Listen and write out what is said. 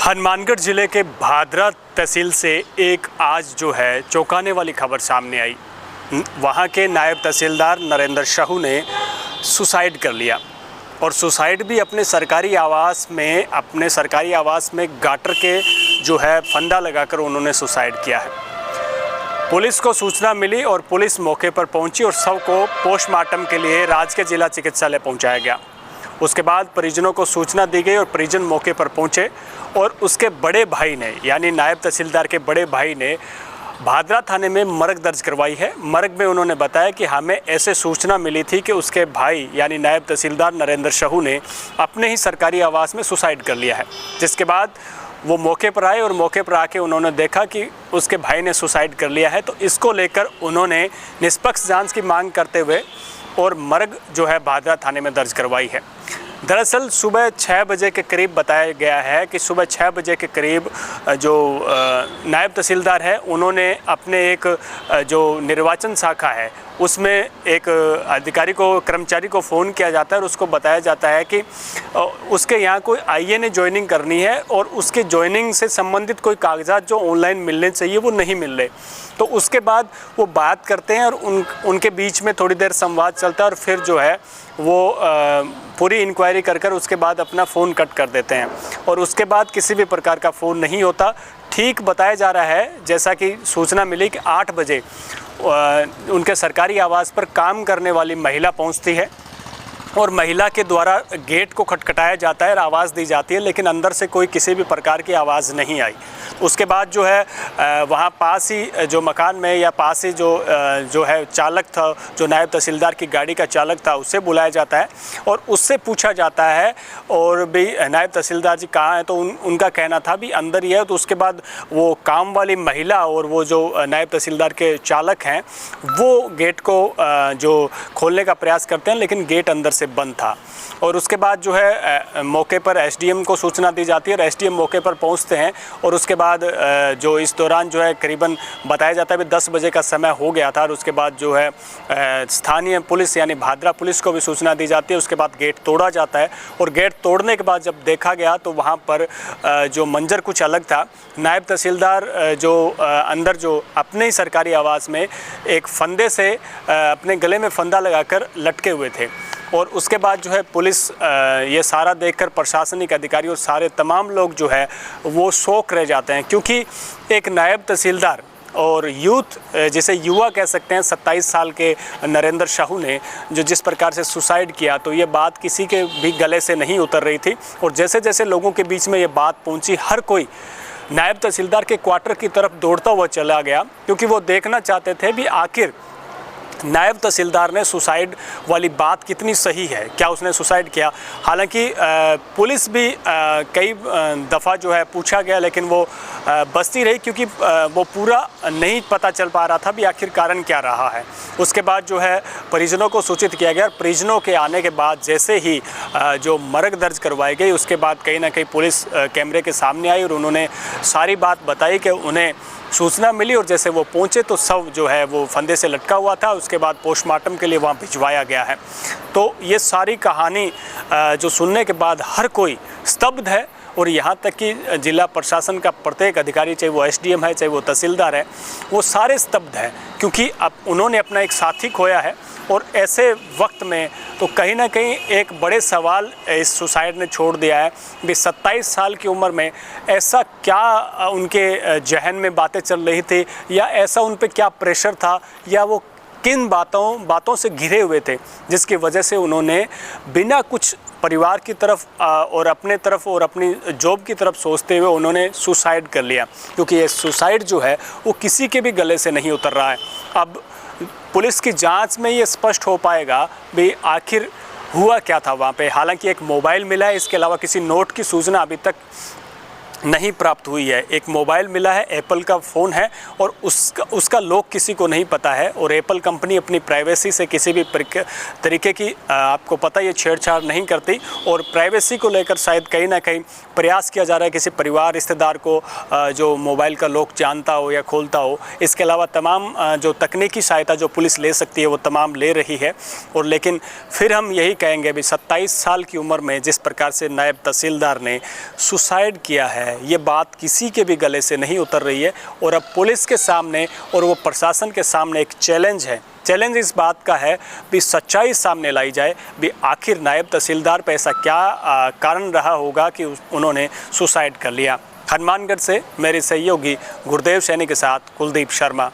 हनुमानगढ़ जिले के भादरा तहसील से एक आज जो है चौंकाने वाली खबर सामने आई। वहाँ के नायब तहसीलदार नरेंद्र साहू ने सुसाइड कर लिया और सुसाइड भी अपने सरकारी आवास में गाटर के जो है फंदा लगाकर उन्होंने सुसाइड किया है। पुलिस को सूचना मिली और पुलिस मौके पर पहुंची और शव को पोस्टमार्टम के लिए राजकीय जिला चिकित्सालय पहुंचाया गया। उसके बाद परिजनों को सूचना दी गई और परिजन मौके पर पहुंचे और उसके बड़े भाई ने यानी नायब तहसीलदार के बड़े भाई ने भादरा थाने में मरग दर्ज करवाई है। मरग में उन्होंने बताया कि हमें ऐसे सूचना मिली थी कि उसके भाई यानी नायब तहसीलदार नरेंद्र साहू ने अपने ही सरकारी आवास में सुसाइड कर लिया है। जिसके बाद वो मौके पर आए और मौके पर आके उन्होंने देखा कि उसके भाई ने सुसाइड कर लिया है। तो इसको लेकर उन्होंने निष्पक्ष जांच की मांग करते हुए और मरग जो है भादरा थाने में दर्ज करवाई है। दरअसल सुबह 6 बजे के करीब बताया गया है कि सुबह 6 बजे के करीब जो नायब तहसीलदार है उन्होंने अपने एक जो निर्वाचन शाखा है उसमें एक अधिकारी को कर्मचारी को फ़ोन किया जाता है और उसको बताया जाता है कि उसके यहाँ कोई आईएनए ज्वाइनिंग करनी है और उसके ज्वाइनिंग से संबंधित कोई कागजात जो ऑनलाइन मिलने चाहिए वो नहीं मिल रहे। तो उसके बाद वो बात करते हैं और उनके बीच में थोड़ी देर संवाद चलता है और फिर जो है वो पूरी इंक्वायरी कर उसके बाद अपना फ़ोन कट कर देते हैं और उसके बाद किसी भी प्रकार का फ़ोन नहीं होता। ठीक बताया जा रहा है जैसा कि सूचना मिली कि 8 बजे उनके सरकारी आवास पर काम करने वाली महिला पहुंचती है और महिला के द्वारा गेट को खटखटाया जाता है और आवाज़ दी जाती है, लेकिन अंदर से कोई किसी भी प्रकार की आवाज़ नहीं आई। उसके बाद जो है वहाँ पास ही जो मकान में या पास ही जो है चालक था, जो नायब तहसीलदार की गाड़ी का चालक था, उससे बुलाया जाता है और उससे पूछा जाता है और भी नायब तहसीलदार जी कहाँ हैं, तो उनका कहना था भी अंदर ही है। तो उसके बाद वो काम वाली महिला और वो जो नायब तहसीलदार के चालक हैं वो गेट को जो खोलने का प्रयास करते हैं, लेकिन गेट अंदर से बंद था। और उसके बाद जो है मौके पर एसडीएम को सूचना दी जाती है और एसडीएम मौके पर पहुंचते हैं और उसके बाद जो इस दौरान जो है करीबन बताया जाता है कि 10 बजे का समय हो गया था और उसके बाद जो है स्थानीय पुलिस यानी भादरा पुलिस को भी सूचना दी जाती है। उसके बाद गेट तोड़ा जाता है और गेट तोड़ने के बाद जब देखा गया तो वहाँ पर जो मंजर कुछ अलग था। नायब तहसीलदार जो अंदर जो अपने ही सरकारी आवास में एक फंदे से अपने गले में फंदा लगाकर लटके हुए थे और उसके बाद जो है पुलिस ये सारा देखकर प्रशासनिक अधिकारी और सारे तमाम लोग जो है वो शौक रह जाते हैं, क्योंकि एक नायब तहसीलदार और यूथ जिसे युवा कह सकते हैं 27 साल के नरेंद्र साहू ने जो जिस प्रकार से सुसाइड किया, तो ये बात किसी के भी गले से नहीं उतर रही थी। और जैसे जैसे लोगों के बीच में ये बात पहुंची, हर कोई नायब तहसीलदार के क्वार्टर की तरफ दौड़ता हुआ चला गया, क्योंकि वो देखना चाहते थे भी आखिर नायब तहसीलदार ने सुसाइड वाली बात कितनी सही है, क्या उसने सुसाइड किया। हालांकि पुलिस भी कई दफ़ा जो है पूछा गया, लेकिन वो बसती रही, क्योंकि वो पूरा नहीं पता चल पा रहा था भी आखिर कारण क्या रहा है। उसके बाद जो है परिजनों को सूचित किया गया। परिजनों के आने के बाद जैसे ही जो मरग दर्ज करवाई गई, उसके बाद कहीं ना कहीं पुलिस कैमरे के सामने आई और उन्होंने सारी बात बताई कि उन्हें सूचना मिली और जैसे वो पहुंचे तो शव जो है वो फंदे से लटका हुआ था। उसके बाद पोस्टमार्टम के लिए वहाँ भिजवाया गया है। तो ये सारी कहानी जो सुनने के बाद हर कोई स्तब्ध है और यहाँ तक कि जिला प्रशासन का प्रत्येक अधिकारी, चाहे वो एसडीएम है चाहे वो तहसीलदार है, वो सारे स्तब्ध हैं, क्योंकि अब उन्होंने अपना एक साथी खोया है। और ऐसे वक्त में तो कहीं ना कहीं एक बड़े सवाल इस सुसाइड ने छोड़ दिया है कि 27 साल की उम्र में ऐसा क्या उनके जहन में बातें चल रही थी, या ऐसा उन पे क्या प्रेशर था, या वो किन बातों से घिरे हुए थे जिसकी वजह से उन्होंने बिना कुछ परिवार की तरफ और अपने तरफ और अपनी जॉब की तरफ सोचते हुए उन्होंने सुसाइड कर लिया। क्योंकि ये सुसाइड जो है वो किसी के भी गले से नहीं उतर रहा है। अब पुलिस की जांच में ये स्पष्ट हो पाएगा भी आखिर हुआ क्या था वहाँ पे। हालांकि एक मोबाइल मिला है, इसके अलावा किसी नोट की सूचना अभी तक नहीं प्राप्त हुई है। एक मोबाइल मिला है, एप्पल का फ़ोन है और उसका लॉक किसी को नहीं पता है। और एप्पल कंपनी अपनी प्राइवेसी से किसी भी तरीके की आपको पता ये छेड़छाड़ नहीं करती और प्राइवेसी को लेकर शायद कहीं ना कहीं प्रयास किया जा रहा है किसी परिवार रिश्तेदार को जो मोबाइल का लॉक जानता हो या खोलता हो। इसके अलावा तमाम जो तकनीकी सहायता जो पुलिस ले सकती है वो तमाम ले रही है। और लेकिन फिर हम यही कहेंगे भी 27 साल की उम्र में जिस प्रकार से नायब तहसीलदार ने सुसाइड किया है है, ये बात किसी के भी गले से नहीं उतर रही है। और अब पुलिस के सामने और वो प्रशासन के सामने एक चैलेंज है। चैलेंज इस बात का है भी सच्चाई सामने लाई जाए भी आखिर नायब तहसीलदार पे ऐसा क्या कारण रहा होगा कि उन्होंने सुसाइड कर लिया। हनुमानगढ़ से मेरे सहयोगी गुरुदेव सैनी के साथ कुलदीप शर्मा।